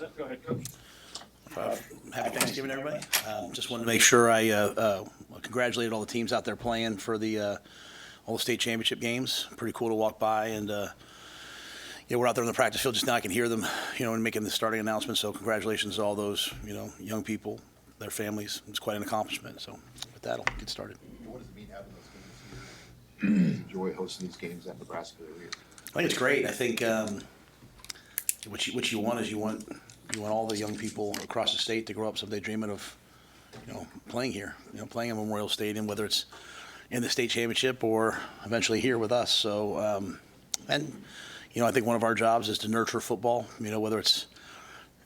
set. Go ahead, Coach. Happy Thanksgiving, everybody. Just wanted to make sure I congratulated all the teams out there playing for the all the state championship games. Pretty cool to walk by, and we're out there in the practice field just now. I can hear them, and making the starting announcement. So congratulations to all those, young people, their families. It's quite an accomplishment. So with that, I'll get started. What does it mean having those games here? Enjoy hosting these games at Nebraska every year. I think it's great. I think what you want is you want all the young people across the state to grow up someday dreaming of, playing here, playing in Memorial Stadium, whether it's in the state championship or eventually here with us. So, I think one of our jobs is to nurture football, whether it's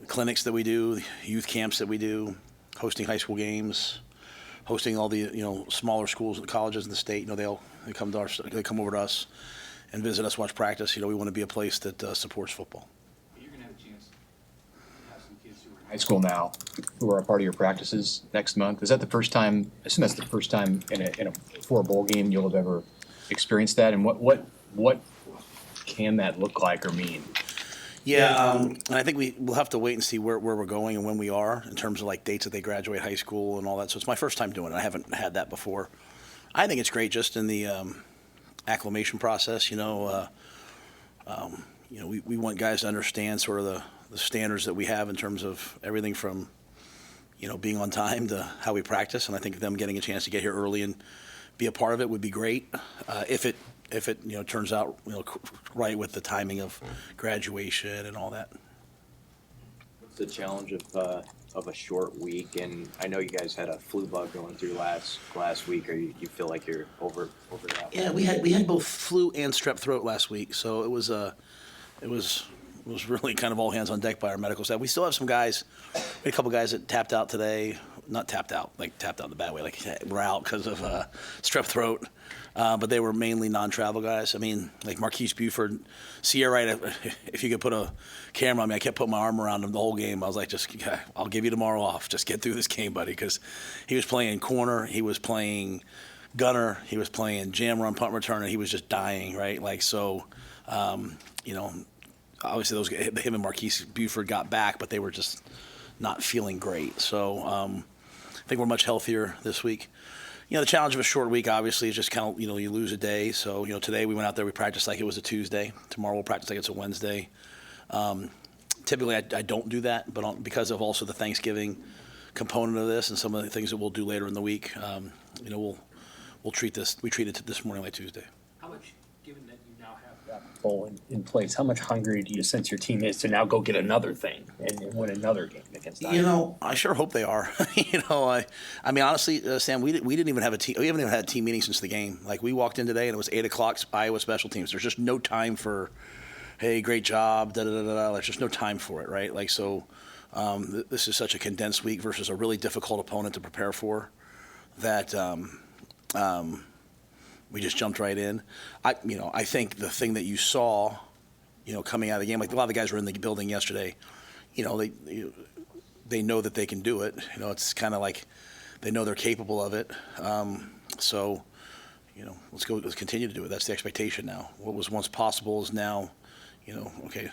clinics that we do, youth camps that we do, hosting high school games, hosting all the, smaller schools and colleges in the state. They come over to us and visit us, watch practice. We want to be a place that supports football. You're going to have a chance to have some kids who are in High school now, who are a part of your practices next month. Is that the first time? I assume that's the first time for a bowl game you'll have ever experienced that. And what can that look like or mean? Yeah, and I think we'll have to wait and see where we're going and when we are in terms of like dates that they graduate high school and all that. So it's my first time doing it. I haven't had that before. I think it's great just in the acclimation process. We want guys to understand sort of the standards that we have in terms of everything from, being on time to how we practice. And I think them getting a chance to get here early and be a part of it would be great. If it turns out, right with the timing of graduation and all that. What's the challenge of a short week? And I know you guys had a flu bug going through last week. Or you feel like you're over that? Yeah, we had both flu and strep throat last week, so it was really kind of all hands on deck by our medical staff. We still have some guys, we had a couple guys that tapped out today. Not tapped out, like tapped out in the bad way, like we're out because of strep throat. But they were mainly non-travel guys. I mean, like Marquise Buford, Sierra, if you could put a camera on me, I kept putting my arm around him the whole game. I was like, I'll give you tomorrow off. Just get through this game, buddy, because he was playing corner, he was playing gunner, he was playing jam run, punt return, and he was just dying, right? Like, so, obviously him and Marquise Buford got back, but they were just not feeling great. So I think we're much healthier this week. The challenge of a short week, obviously, is just kind of, you lose a day. So, today we went out there, we practiced like it was a Tuesday. Tomorrow we'll practice like it's a Wednesday. Typically, I don't do that, but because of also the Thanksgiving component of this and some of the things that we'll do later in the week, we treated it this morning like Tuesday. How much, given that you now have that Bowl in place. How much hungry do you sense your team is to now go get another thing and win another game against Iowa? I sure hope they are. I mean, honestly, Sam, we didn't even have a team. We haven't even had a team meeting since the game. Like, we walked in today and it was 8:00 Iowa special teams. There's just no time for, hey, great job, da da da da. There's just no time for it, right? Like, so this is such a condensed week versus a really difficult opponent to prepare for that. We just jumped right in. I think the thing that you saw, coming out of the game, like a lot of the guys were in the building yesterday, they know that they can do it. It's kind of like they know they're capable of it. So, let's continue to do it. That's the expectation now. What was once possible is now, okay,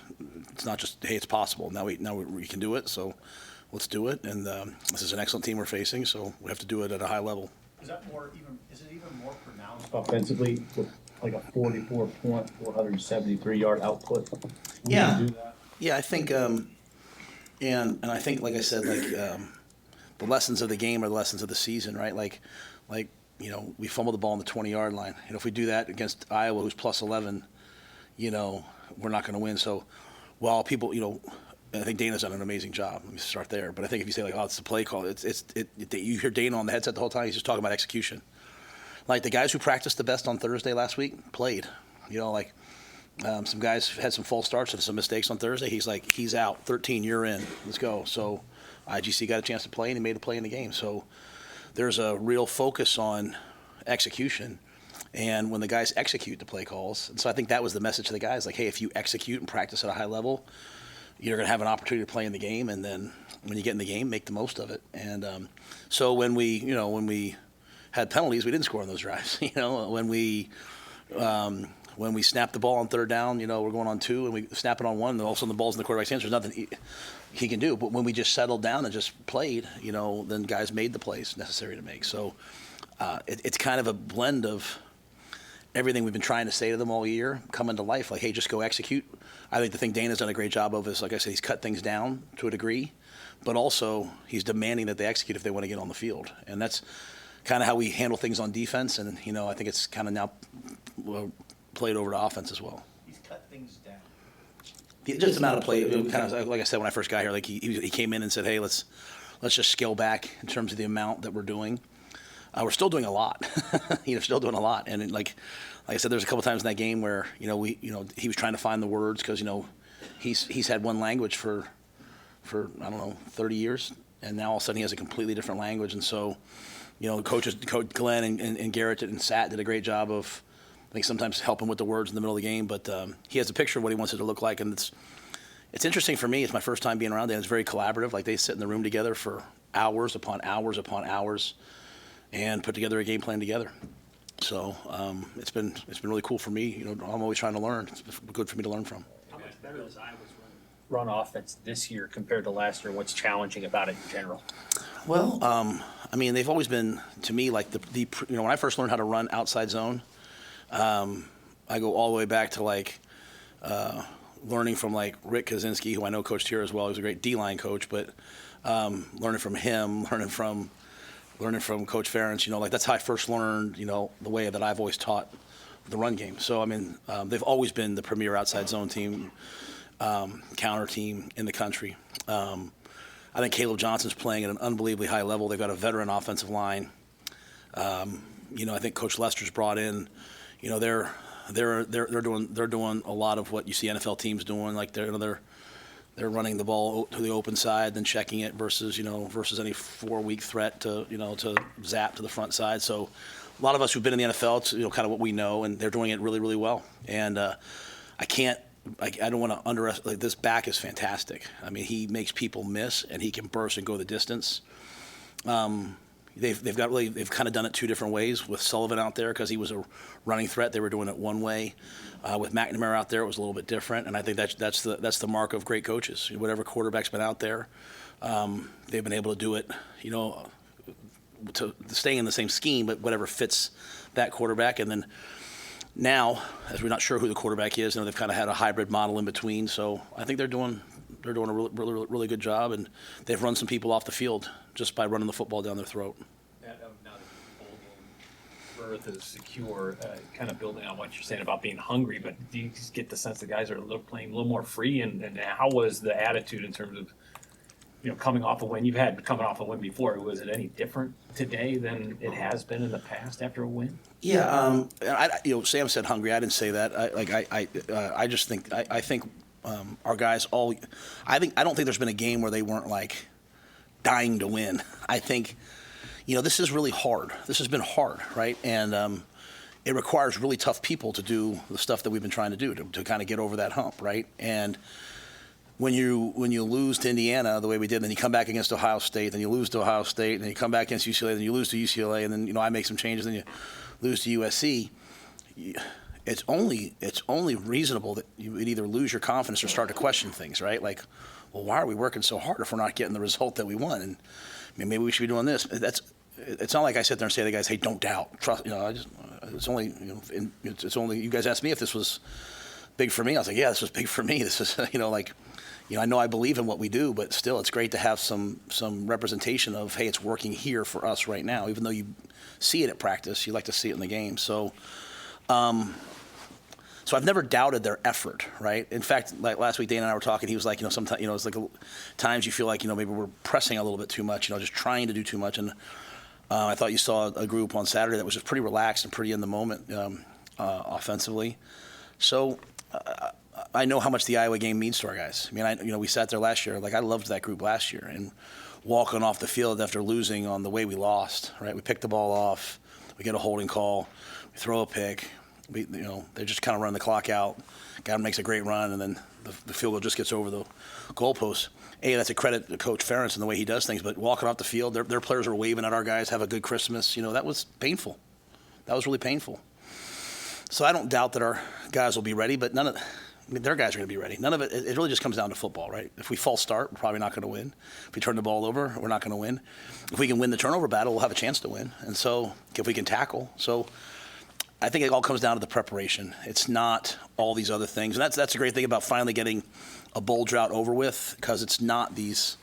it's not just, hey, it's possible. Now we can do it. So let's do it. And this is an excellent team we're facing, so we have to do it at a high level. is it even more pronounced? Offensively, with like a 44-point, 473-yard output. Yeah. Do that? Yeah, I think, and I think, like I said, the lessons of the game are the lessons of the season, right? Like we fumbled the ball on the 20-yard line. If we do that against Iowa, who's plus 11, we're not going to win. So, while people, I think Dana's done an amazing job. Let me start there. But I think if you say it's the play call, you hear Dana on the headset the whole time. He's just talking about execution. Like the guys who practiced the best on Thursday last week played. Some guys had some false starts and some mistakes on Thursday. He's out. 13, you're in. Let's go. So IGC got a chance to play, and he made a play in the game. So there's a real focus on execution. And when the guys execute the play calls, and so I think that was the message to the guys, like, hey, if you execute and practice at a high level, you're going to have an opportunity to play in the game, and then when you get in the game, make the most of it. And so when we had penalties, we didn't score on those drives. When we when we snap the ball on third down, we're going on 2 and we snap it on 1, and all of a sudden the ball's in the quarterback's hands. There's nothing he can do. But when we just settled down and just played, then guys made the plays necessary to make. So it's kind of a blend of everything we've been trying to say to them all year coming to life. Like, hey, just go execute. I think the thing Dana's done a great job of is, like I said, he's cut things down to a degree, but also he's demanding that they execute if they want to get on the field. And that's kind of how we handle things on defense. And, I think it's kind of now played over to offense as well. He's cut things down. Just amount of play, kind of like I said when I first got here. Like he came in and said, "Hey, let's just scale back in terms of the amount that we're doing. We're still doing a lot, still doing a lot." And like I said, there's a couple times in that game where he was trying to find the words because he's had one language for I don't know 30 years, and now all of a sudden he has a completely different language. And so, Coach Glenn and Garrett and Sat did a great job of, I think, sometimes helping with the words in the middle of the game, but he has a picture of what he wants it to look like, and it's interesting for me. It's my first time being around there. It's very collaborative. Like, they sit in the room together for hours upon hours upon hours and put together a game plan together. So it's been really cool for me. I'm always trying to learn. It's good for me to learn from. How much better is Iowa's run offense this year compared to last year? What's challenging about it in general? Well, they've always been, to me, like when I first learned how to run outside zone, I go all the way back to learning from Rick Kaczynski, who I know coached here as well. He was a great D-line coach, but learning from him, learning from Coach Ferentz, that's how I first learned, the way that I've always taught the run game. So, they've always been the premier outside zone team, counter team in the country. I think Caleb Johnson's playing at an unbelievably high level. They've got a veteran offensive line. I think Coach Lester's brought in, they're doing a lot of what you see NFL teams doing. Like they're running the ball to the open side, then checking it versus any 4-week threat to zap to the front side. So a lot of us who've been in the NFL, it's kind of what we know, and they're doing it really, really well. And I don't want to underestimate. This back is fantastic. He makes people miss, and he can burst and go the distance. They've kind of done it 2 different ways. With Sullivan out there, because he was a running threat, they were doing it one way. With McNamara out there, it was a little bit different. And I think that's the mark of great coaches. Whatever quarterback's been out there, they've been able to do it. To staying in the same scheme, but whatever fits that quarterback. And then now, as we're not sure who the quarterback is, they've kind of had a hybrid model in between. So I think they're doing a really, really good job, and they've run some people off the field just by running the football down their throat. Now that the bowl game berth is secure, kind of building on what you're saying about being hungry, but do you just get the sense the guys are playing a little more free? And how was the attitude in terms of coming off a win? You've had coming off a win before. Was it any different today than it has been in the past after a win? Yeah, Sam said hungry. I didn't say that. I think our guys all. I don't think there's been a game where they weren't dying to win. I think, this is really hard. This has been hard, right? And it requires really tough people to do the stuff that we've been trying to do to kind of get over that hump, right? And when you lose to Indiana the way we did, then you come back against Ohio State, then you lose to Ohio State, and then you come back against UCLA, then you lose to UCLA, and then I make some changes, then you lose to USC. It's only reasonable that you would either lose your confidence or start to question things, right? Like, well, why are we working so hard if we're not getting the result that we want? And maybe we should be doing this. It's not like I sit there and say to the guys, hey, don't doubt, trust. It's only you guys asked me if this was big for me. I was like, yeah, this was big for me. This is I know I believe in what we do, but still, it's great to have some representation of, hey, it's working here for us right now. Even though you see it at practice, you like to see it in the game. So I've never doubted their effort, right? In fact, like last week, Dana and I were talking. He was like, sometimes, it's like times you feel like, maybe we're pressing a little bit too much, just trying to do too much. And I thought you saw a group on Saturday that was just pretty relaxed and pretty in the moment offensively. So I know how much the Iowa game means to our guys. We sat there last year. I loved that group last year, and walking off the field after losing on the way we lost, right? We picked the ball off, we get a holding call, we throw a pick. They just kind of run the clock out. Guy makes a great run, and then the field goal just gets over the goalpost. That's a credit to Coach Ferentz and the way he does things. But walking off the field, their players are waving at our guys, have a good Christmas. That was painful. That was really painful. So I don't doubt that our guys will be ready, but their guys are going to be ready. None of it really just comes down to football, right? If we false start, we're probably not going to win. If we turn the ball over, we're not going to win. If we can win the turnover battle, we'll have a chance to win. And so if we can tackle. So I think it all comes down to the preparation. It's not all these other things. And that's a great thing about finally getting a bowl drought over with, because it's not these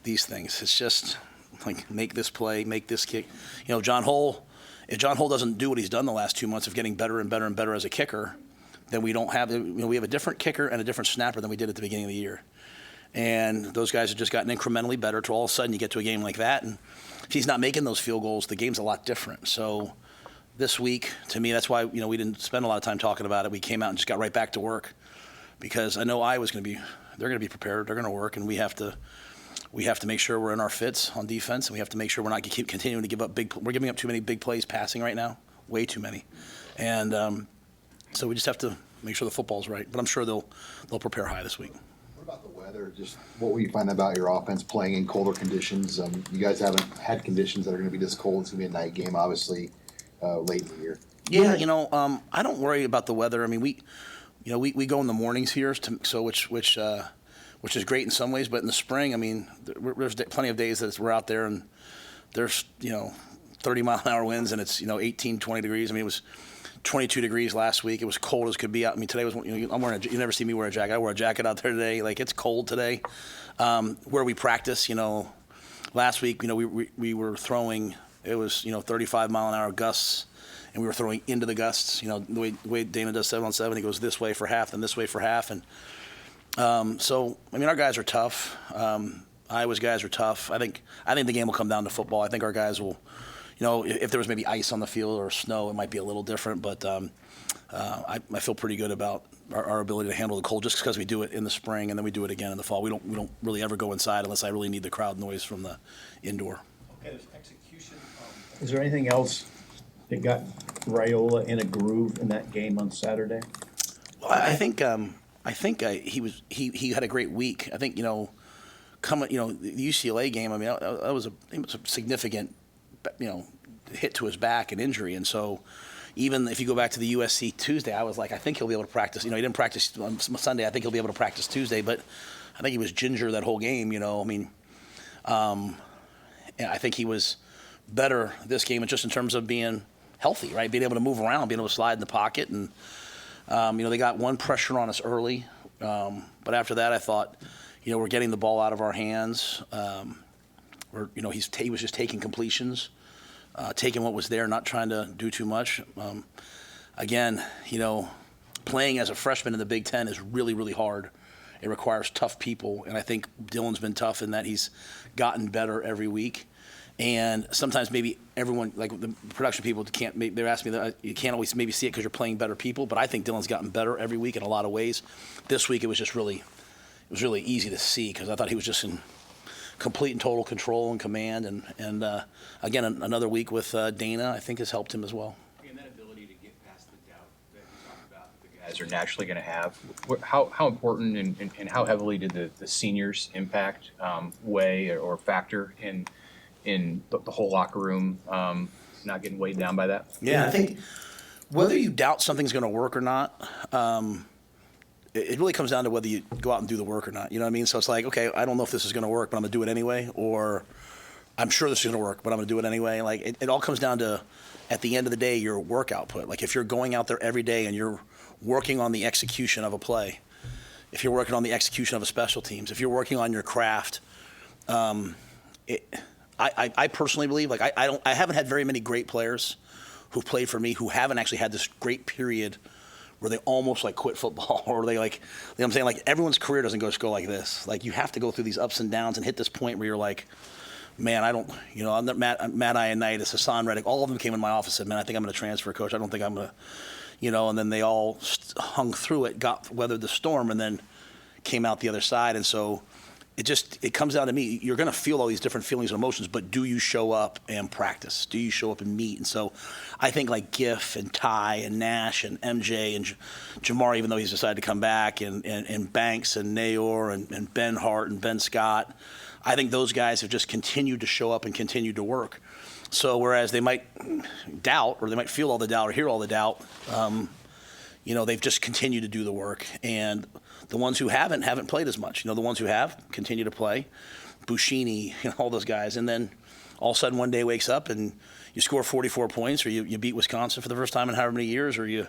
things. It's just like, make this play, make this kick. If John Hull doesn't do what he's done the last 2 months of getting better and better and better as a kicker, then we don't have, we have a different kicker and a different snapper than we did at the beginning of the year. And those guys have just gotten incrementally better to all of a sudden you get to a game like that. And if he's not making those field goals, the game's a lot different. So this week, to me, that's why, we didn't spend a lot of time talking about it. We came out and just got right back to work, because I know Iowa's they're going to be prepared. They're going to work, and we have to make sure we're in our fits on defense, and we have to make sure we're not continuing to give up we're giving up too many big plays passing right now, way too many. And so we just have to make sure the football's right. But I'm sure they'll prepare high this week. What about the weather? Just what will you find about your offense playing in colder conditions? You guys haven't had conditions that are going to be this cold. It's going to be a night game, obviously, late in the year. Yeah, I don't worry about the weather. I mean, we go in the mornings here, which is great in some ways. But in the spring, I mean, there's plenty of days that we're out there and there's 30-mile-an-hour winds and it's 18, 20 degrees. I mean, it was 22 degrees last week. It was cold as could be out. I mean, today was, I'm wearing you never see me wear a jacket. I wore a jacket out there today. Like, it's cold today. Where we practice, last week, we were throwing, it was, 35-mile-an-hour gusts, and we were throwing into the gusts. The way Dana does 7-on-7, he goes this way for half and this way for half. And so, I mean, our guys are tough. Iowa's guys are tough. I think the game will come down to football. I think our guys will, if there was maybe ice on the field or snow, it might be a little different. But I feel pretty good about our ability to handle the cold, just because we do it in the spring and then we do it again in the fall. We don't really ever go inside unless I really need the crowd noise from the indoor. Okay, there's execution. Is there anything else that got Rhule in a groove in that game on Saturday? Well, I think he had a great week. I think the UCLA game. I mean, it was a significant hit to his back and injury, and so even if you go back to the USC Tuesday, I was like, I think he'll be able to practice. He didn't practice on Sunday. I think he'll be able to practice Tuesday, but I think he was ginger that whole game. I mean, I think he was better this game, just in terms of being healthy, right? Being able to move around, being able to slide in the pocket, and they got one pressure on us early, but after that, I thought, we're getting the ball out of our hands. He was just taking completions, taking what was there, not trying to do too much. Again, playing as a freshman in the Big Ten is really, really hard. It requires tough people, and I think Dylan's been tough in that he's gotten better every week. And sometimes maybe everyone, like the production people, they're asking me that you can't always maybe see it because you're playing better people, but I think Dylan's gotten better every week in a lot of ways. This week it was really easy to see, because I thought he was just in complete and total control and command. And again, another week with Dana, I think, has helped him as well. And that ability to get past the doubt that you talked about that the guys are naturally going to have. How important and how heavily did the seniors impact, weigh or factor in the whole locker room not getting weighed down by that? Yeah, I think whether you doubt something's going to work or not, it really comes down to whether you go out and do the work or not. You know what I mean? So it's like, okay, I don't know if this is going to work, but I'm going to do it anyway, or I'm sure this is going to work, but I'm going to do it anyway. Like, it all comes down to, at the end of the day, your work output. Like, if you're going out there every day and you're working on the execution of a play, if you're working on the execution of a special teams, if you're working on your craft, I personally believe, like, I haven't had very many great players who've played for me who haven't actually had this great period where they almost like quit football, or they like, you know what I'm saying? Like, everyone's career doesn't just go like this. Like, you have to go through these ups and downs and hit this point where you're like, man, I don't, I'm Matt Ioannidis, Hassan Reddick, all of them came in my office and said, man, I think I'm going to transfer, coach. I don't think I'm going to, and then they all hung through it, weathered the storm, and then came out the other side. And so it comes down to me. You're going to feel all these different feelings and emotions, but do you show up and practice? Do you show up and meet? And so I think like Giff and Ty and Nash and MJ and Jamar, even though he's decided to come back, and Banks and Nayor and Ben Hart and Ben Scott, I think those guys have just continued to show up and continued to work. So whereas they might doubt, or they might feel all the doubt or hear all the doubt, they've just continued to do the work. And the ones who haven't played as much. The ones who have continue to play. Buschini, all those guys. And then all of a sudden one day wakes up and you score 44 points, or you beat Wisconsin for the first time in however many years, or you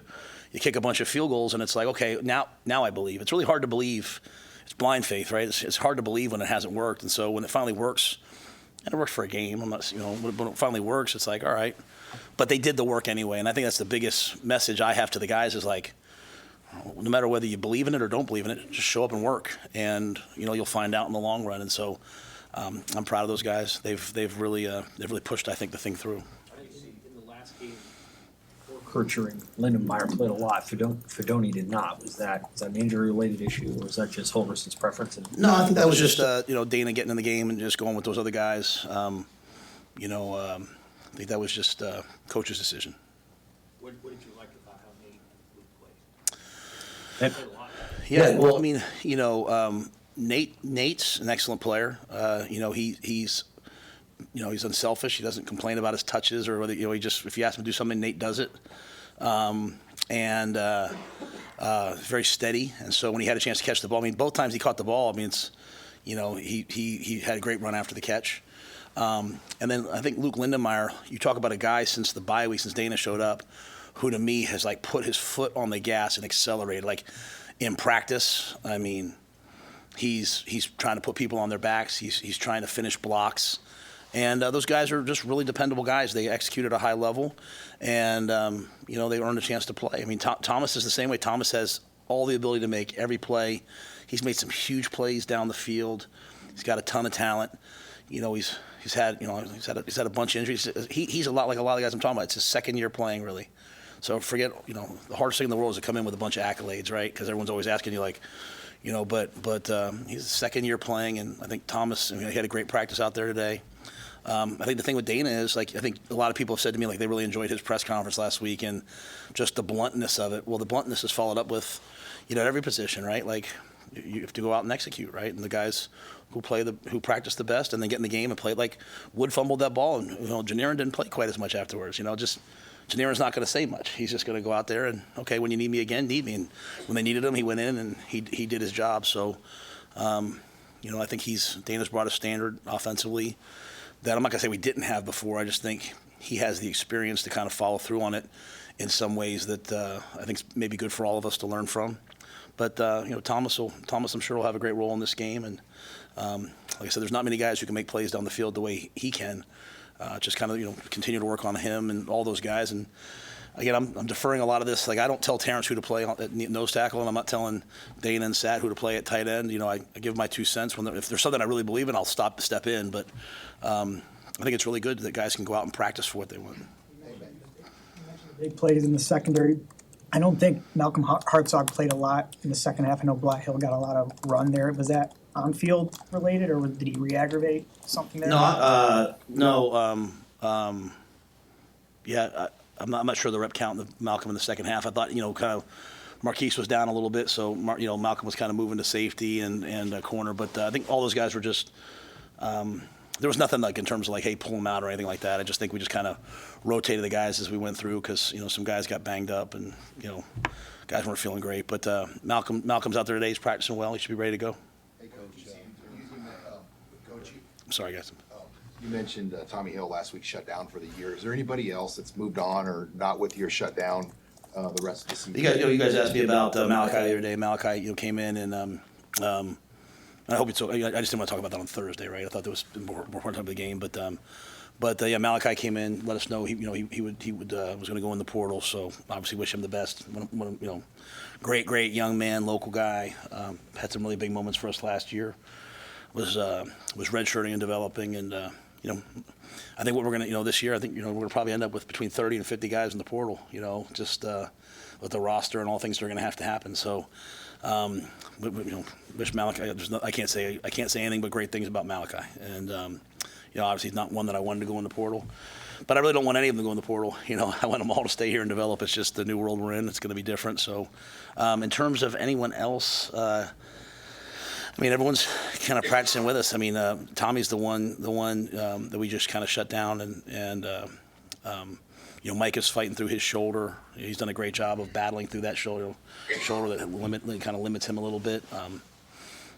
kick a bunch of field goals, and it's like, okay, now I believe. It's really hard to believe. It's blind faith, right? It's hard to believe when it hasn't worked. And so when it finally works, and it works for a game, I'm not, when it finally works, it's like, all right. But they did the work anyway, and I think that's the biggest message I have to the guys is like, no matter whether you believe in it or don't believe in it, just show up and work, and you'll find out in the long run. And so I'm proud of those guys. They've really pushed, I think, the thing through. In the last game, Kircher and Lindenmeyer played a lot. Fedoni did not. Was that an injury-related issue, or was that just Holgerson's preference? No, I think that was just Dana getting in the game and just going with those other guys. I think that was just coach's decision. what did you like about how Nate played? And- Played a lot. Yeah, well, I mean, Nate's an excellent player. He's unselfish. He doesn't complain about his touches or whether if you ask him to do something, Nate does it. Very steady. And so when he had a chance to catch the ball, I mean, both times he caught the ball, I mean, it's he had a great run after the catch. And then I think Luke Lindenmeyer, you talk about a guy since the bye week, since Dana showed up, who to me has like put his foot on the gas and accelerated. Like in practice, I mean, he's trying to put people on their backs. He's trying to finish blocks. And those guys are just really dependable guys. They execute at a high level, and they earned a chance to play. I mean, Thomas is the same way. Thomas has all the ability to make every play. He's made some huge plays down the field. He's got a ton of talent. He's had a bunch of injuries. He's a lot like a lot of guys I'm talking about. It's his second year playing, really. So forget, the hardest thing in the world is to come in with a bunch of accolades, right? Because everyone's always asking you, like, but he's a second year playing, and I think Thomas, he had a great practice out there today. I think the thing with Dana is, like, I think a lot of people have said to me, like, they really enjoyed his press conference last week and just the bluntness of it. Well, the bluntness is followed up with, at every position, right? Like, you have to go out and execute, right? And the guys who practice the best and then get in the game and play, like Wood fumbled that ball, and Janirin didn't play quite as much afterwards. Janirin's not going to say much. He's just going to go out there and, okay, when you need me again, need me. And when they needed him, he went in and he did his job. So, I think Dana's brought a standard offensively that I'm not going to say we didn't have before. I just think he has the experience to kind of follow through on it in some ways that I think is maybe good for all of us to learn from. But Thomas, I'm sure, will have a great role in this game. And like I said, there's not many guys who can make plays down the field the way he can. Just kind of continue to work on him and all those guys. And again, I'm deferring a lot of this. Like, I don't tell Terrence who to play at nose tackle, and I'm not telling Dana and Sat who to play at tight end. I give my 2 cents. If there's something I really believe in, I'll step in. But I think it's really good that guys can go out and practice for what they want. They played in the secondary. I don't think Malcolm Hartzog played a lot in the second half. I know Blatt Hill got a lot of run there. Was that on-field related, or did he re-aggravate something there? No. I'm not sure the rep count of Malcolm in the second half. I thought, kind of Marquise was down a little bit, so Malcolm was kind of moving to safety and corner. But I think all those guys were just there was nothing like in terms of like, hey, pull them out or anything like that. I just think we just kind of rotated the guys as we went through because some guys got banged up and guys weren't feeling great. But Malcolm's out there today. He's practicing well. He should be ready to go. Hey, Coach. Coach, I'm sorry, guys. you mentioned Tommy Hill last week shut down for the year. Is there anybody else that's moved on or not with your shutdown the rest of the season? You guys asked me about Malachi the other day. Malachi, came in and I hope it's. I just didn't want to talk about that on Thursday, right? I thought there was more important time of the game, but Malachi came in, let us know he was going to go in the portal. So obviously wish him the best. Great young man, local guy. Had some really big moments for us last year. Was redshirting and developing, and I think what we're going to this year, I think we're going to probably end up with between 30 and 50 guys in the portal. Just with the roster and all things that are going to have to happen. So. Wish Malachi. I can't say anything but great things about Malachi, and obviously he's not one that I wanted to go in the portal, but I really don't want any of them to go in the portal. I want them all to stay here and develop. It's just the new world we're in. It's going to be different. So, in terms of anyone else, I mean, everyone's kind of practicing with us. I mean, Tommy's the one that we just kind of shut down, and Mike is fighting through his shoulder. He's done a great job of battling through that shoulder that kind of limits him a little bit.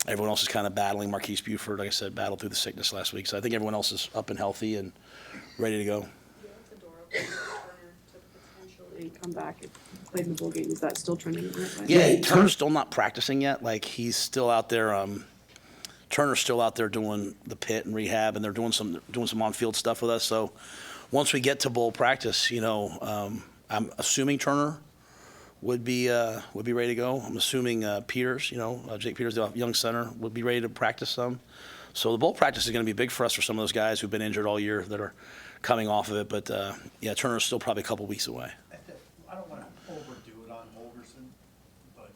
Everyone else is kind of battling. Marquise Buford, like I said, battled through the sickness last week. So I think everyone else is up and healthy and ready to go. It's adorable. Turner to potentially come back and play in the bowl game. Is that still trending in the right way? Yeah, Turner's still not practicing yet. Like, he's still out there. Turner's still out there doing the pit and rehab, and they're doing some on-field stuff with us. So once we get to bowl practice, I'm assuming Turner would be ready to go. I'm assuming Peters, Jake Peters, the young center, would be ready to practice some. So the bowl practice is going to be big for us for some of those guys who've been injured all year that are coming off of it. But Turner's still probably a couple weeks away. I don't want to overdo it on Holgerson, but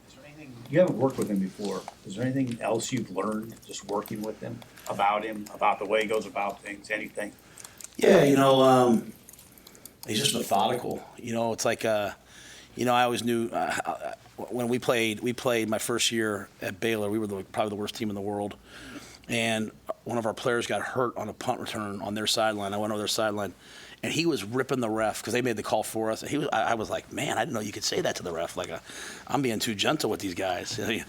is there anything? You haven't worked with him before. Is there anything else you've learned just working with him, about the way he goes about things, anything? Yeah, he's just methodical. It's like, I always knew when we played my first year at Baylor, we were probably the worst team in the world. And one of our players got hurt on a punt return on their sideline. I went over their sideline, and he was ripping the ref because they made the call for us. And I was like, man, I didn't know you could say that to the ref. Like, I'm being too gentle with these guys. And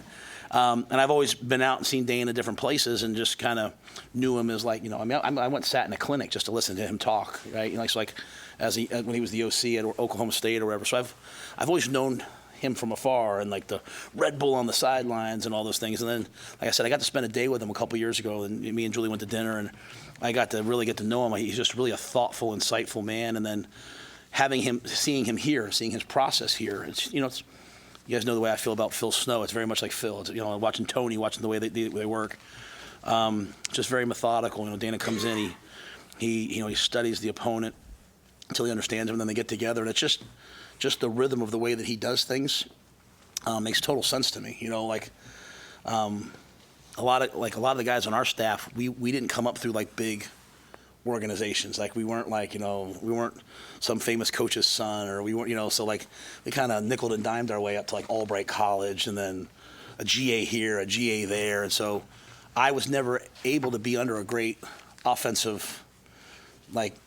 I've always been out and seen Dana different places and just kind of knew him as like, I went and sat in a clinic just to listen to him talk, right? When he was the OC at Oklahoma State or whatever. So I've always known him from afar, and like the Red Bull on the sidelines and all those things. And then, like I said, I got to spend a day with him a couple years ago, and me and Julie went to dinner, and I got to really get to know him. He's just really a thoughtful, insightful man. And then seeing him here, seeing his process here, it's you guys know the way I feel about Phil Snow. It's very much like Phil. It's, watching Tony, watching the way they work. Just very methodical. Dana comes in, he studies the opponent until he understands him, and then they get together, and it's just the rhythm of the way that he does things makes total sense to me. A lot of the guys on our staff, we didn't come up through like big organizations. Like, we weren't we weren't some famous coach's son, or we weren't, so like we kind of nickeled and dimed our way up to like Albright College, and then a GA here, a GA there. And so I was never able to be under a great offensive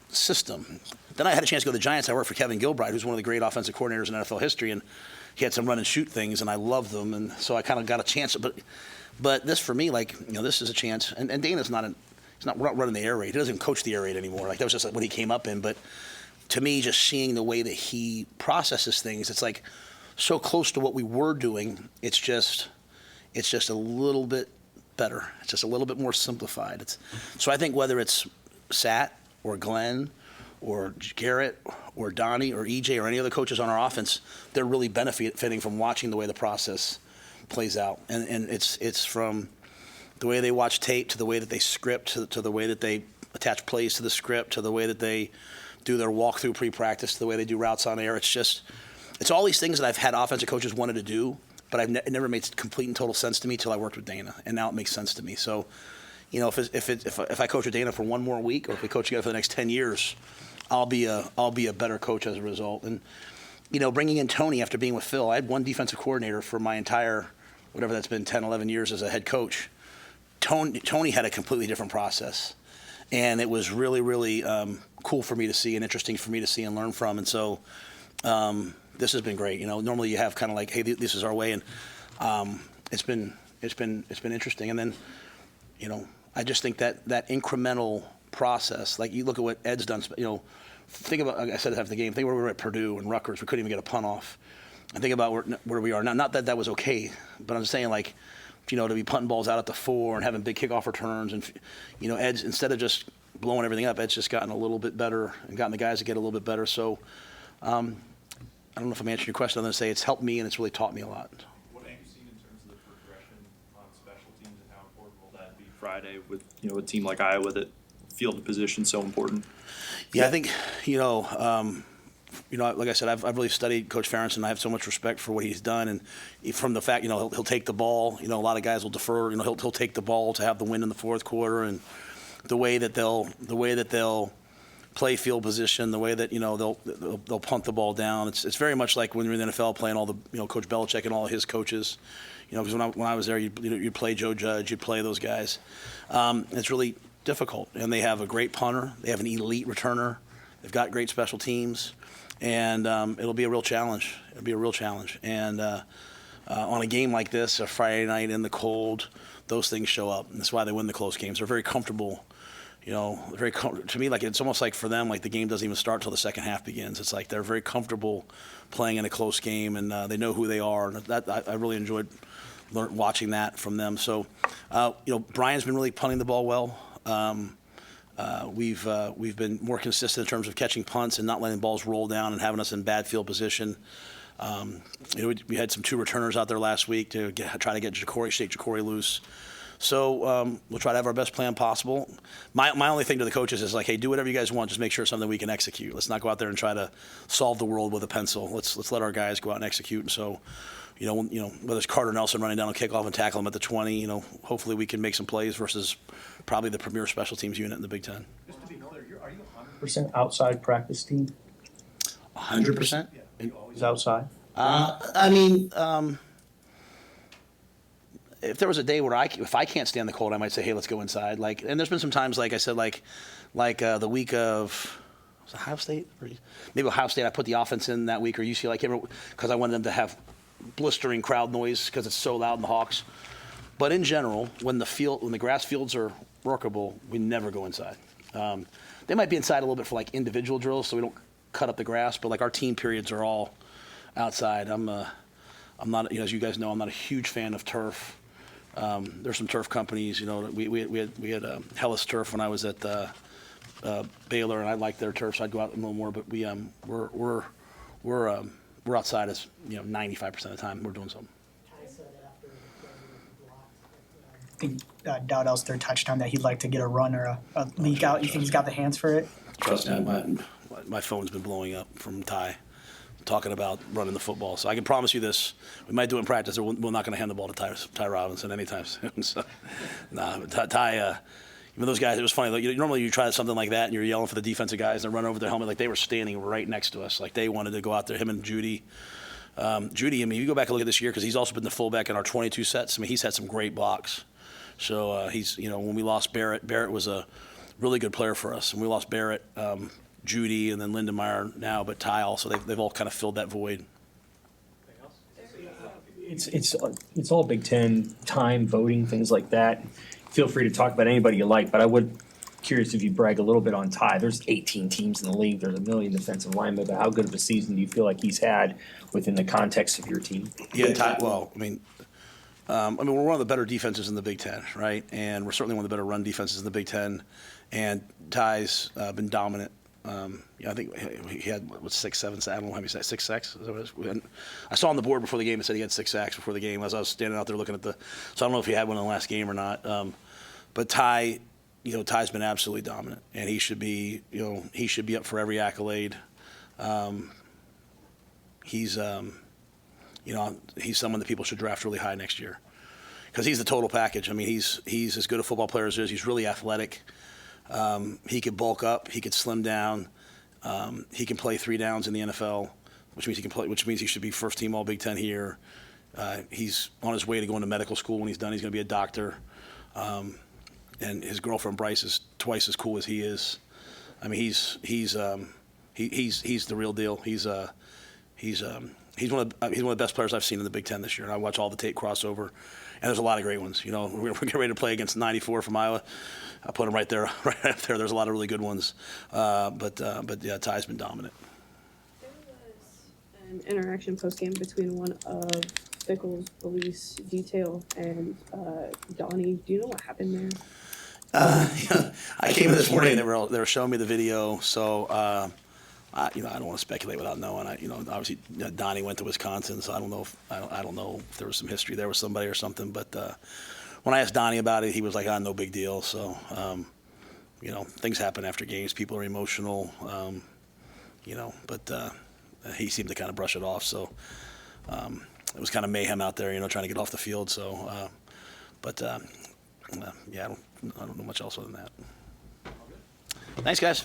system. Then I had a chance to go to the Giants. I worked for Kevin Gilbride, who's one of the great offensive coordinators in NFL history, and he had some run and shoot things, and I loved them, and so I kind of got a chance. But this for me, this is a chance. And Dana's we're not running the air raid. He doesn't even coach the air raid anymore. Like, that was just what he came up in. But to me, just seeing the way that he processes things, it's like so close to what we were doing. It's just a little bit better. It's just a little bit more simplified. So I think whether it's Sat or Glenn or Garrett or Donnie or EJ or any other coaches on our offense, they're really benefiting from watching the way the process plays out. And it's from the way they watch tape to the way that they script to the way that they attach plays to the script to the way that they do their walkthrough pre-practice to the way they do routes on air. It's all these things that I've had offensive coaches wanted to do, but it never made complete and total sense to me till I worked with Dana, and now it makes sense to me. So, if I coach with Dana for one more week, or if we coach together for the next 10 years, I'll be a better coach as a result. And bringing in Tony after being with Phil, I had one defensive coordinator for my entire, whatever that's been, 10, 11 years as a head coach. Tony had a completely different process, and it was really, really cool for me to see and interesting for me to see and learn from. And so this has been great. Normally you have kind of like, hey, this is our way, and it's been interesting. And then, I just think that incremental process, like you look at what Ed's done, think about, like I said after the game, think where we were at Purdue and Rutgers, we couldn't even get a punt off. And think about where we are now. Not that was okay, but I'm saying to be punting balls out at the 4 and having big kickoff returns, and Ed's, instead of just blowing everything up, Ed's just gotten a little bit better and gotten the guys to get a little bit better. So I don't know if I'm answering your question. I'm going to say it's helped me and it's really taught me a lot. What have you seen in terms of the progression on special teams, and how important will that be Friday with a team like Iowa that field position so important? Yeah, I think like I said, I've really studied Coach Ferentz, and I have so much respect for what he's done. And from the fact, he'll take the ball. A lot of guys will defer. He'll take the ball to have the win in the fourth quarter, and the way that they'll play field position, the way that they'll punt the ball down. It's very much like when you're in the NFL playing all the Coach Belichick and all of his coaches. You know, because when I was there, you'd play Joe Judge, you'd play those guys. It's really difficult, and they have a great punter. They have an elite returner. They've got great special teams, and it'll be a real challenge. It'll be a real challenge. And on a game like this, a Friday night in the cold, those things show up, and that's why they win the close games. They're very comfortable. You know, to me, like it's almost like for them, like the game doesn't even start until the second half begins. It's like they're very comfortable playing in a close game, and they know who they are. And that I really enjoyed watching that from them. So, you know, Brian's been really punting the ball well. We've been more consistent in terms of catching punts and not letting balls roll down and having us in bad field position. You know, we had some 2 returners out there last week to try to get shake Jacory loose. So we'll try to have our best plan possible. My only thing to the coaches is like, hey, do whatever you guys want. Just make sure it's something we can execute. Let's not go out there and try to solve the world with a pencil. Let's let our guys go out and execute. And so, you know, whether it's Carter Nelson running down a kickoff and tackle him at the 20, you know, hopefully we can make some plays versus probably the premier special teams unit in the Big Ten. Just to be clear, are you 100% outside practice team? 100%? Yeah, you always Is outside? I mean, if there was a day where if I can't stand the cold, I might say, hey, let's go inside. Like, and there's been some times, like I said, like the week of was it Ohio State, or maybe Ohio State. I put the offense in that week, or UCLA, because I wanted them to have blistering crowd noise because it's so loud in the Hawks. But in general, when the grass fields are workable, we never go inside. They might be inside a little bit for like individual drills, so we don't cut up the grass. But like our team periods are all outside. I'm not, you know, as you guys know, I'm not a huge fan of turf. There's some turf companies, you know. We had Hellas Turf when I was at Baylor, and I liked their turf, so I'd go out a little more. But we're outside as, you know, 95% of the time we're doing something. I think Dowd Elster touched on that he'd like to get a run or a leak out. You think he's got the hands for it? Trust me, my phone's been blowing up from Ty talking about running the football. So I can promise you this: we might do it in practice, or we're not going to hand the ball to Ty Robinson anytime soon. So, Ty. Even those guys, it was funny. Like, normally you try something like that and you're yelling for the defensive guys and run over their helmet. Like they were standing right next to us. Like they wanted to go out there. Him and Judy. Judy, I mean, you go back and look at this year because he's also been the fullback in our 22 sets. I mean, he's had some great blocks. So he's, you know, when we lost Barrett was a really good player for us. And we lost Barrett, Judy, and then Lindenmeyer now, but Ty also. They've all kind of filled that void. It's all Big Ten time, voting, things like that. Feel free to talk about anybody you like, but I would curious if you brag a little bit on Ty. There's 18 teams in the league. There's 1 million defensive linemen. But how good of a season do you feel like he's had within the context of your team? Yeah, Ty. Well, I mean, we're one of the better defenses in the Big Ten, right? And we're certainly one of the better run defenses in the Big Ten. And Ty's been dominant. Yeah, I think he had 6, 7. I don't know how many sacks. 6 sacks. Is that what it is? I saw on the board before the game it said he had 6 sacks before the game. As I was standing out there looking at so I don't know if he had one in the last game or not. But Ty, you know, Ty's been absolutely dominant, and he should be up for every accolade. He's someone that people should draft really high next year because he's the total package. I mean, he's as good a football player as there is. He's really athletic. He could bulk up. He could slim down. He can play 3 downs in the NFL, which means he should be first team All Big Ten here. He's on his way to going to medical school. When he's done, he's going to be a doctor. And his girlfriend Bryce is twice as cool as he is. I mean, he's the real deal. He's one of the best players I've seen in the Big Ten this year. And I watch all the tape crossover, and there's a lot of great ones. You know, we're getting ready to play against 94 from Iowa. I put him right there, right up there. There's a lot of really good ones. But yeah, Ty's been dominant. There was an interaction post-game between one of Bickle's police detail and Donnie. Do you know what happened there? I came in this morning. They were showing me the video. So I don't want to speculate without knowing. Obviously Donnie went to Wisconsin, so I don't know if there was some history there with somebody or something. But when I asked Donnie about it, he was like, no big deal. So things happen after games. People are emotional. But he seemed to kind of brush it off. So it was kind of mayhem out there, trying to get off the field. So, yeah, I don't know much else other than that. Thanks, guys.